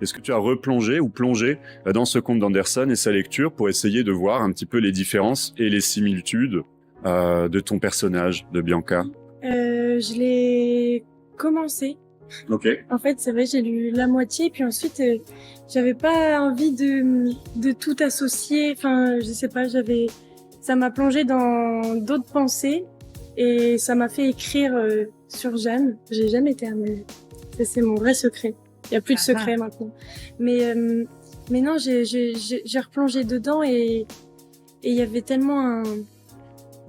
Est-ce que tu as replongé ou plongé dans ce conte d'Anderson et sa lecture pour essayer de voir un petit peu les différences et les similitudes de ton personnage, de Bianca? Je l'ai commencé. Ok. En fait, c'est vrai, j'ai lu la moitié, puis ensuite, j'avais pas envie de tout associer. Enfin, je sais pas, ça m'a plongé dans d'autres pensées et ça m'a fait écrire sur Jeanne. J'ai jamais terminé. Ça, c'est mon vrai secret. Il y a plus de secret maintenant. Mais non, j'ai replongé dedans et il y avait tellement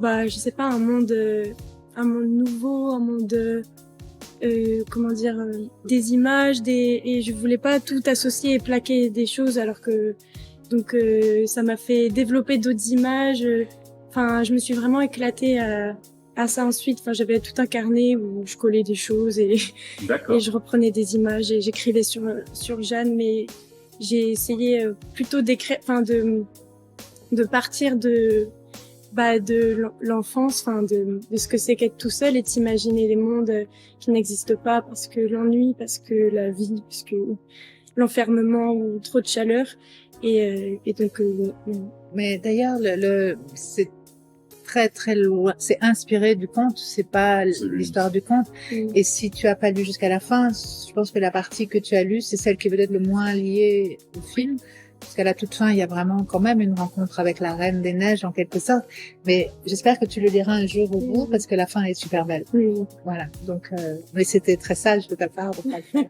je sais pas, un monde nouveau, un monde des images, et je voulais pas tout associer et plaquer des choses alors que ça m'a fait développer d'autres images. Enfin, je me suis vraiment éclatée à ça ensuite. Enfin, j'avais tout un carnet où je collais des choses et je reprenais des images et j'écrivais sur Jeanne, mais j'ai essayé plutôt d'écrire, de partir de l'enfance, de ce que c'est qu'être tout seul et de s'imaginer des mondes qui n'existent pas parce que l'ennui, parce que la vie, parce que l'enfermement ou trop de chaleur. Mais d'ailleurs, c'est très très loin, c'est inspiré du conte, c'est pas l'histoire du conte. Et si tu as pas lu jusqu'à la fin, je pense que la partie que tu as lue, c'est celle qui est peut-être le moins liée au film. Parce qu'à la toute fin, il y a vraiment quand même une rencontre avec la Reine des Neiges en quelque sorte. Mais j'espère que tu le liras un jour au bout parce que la fin est super belle. Voilà. Donc, mais c'était très sage de ta part de pas le faire.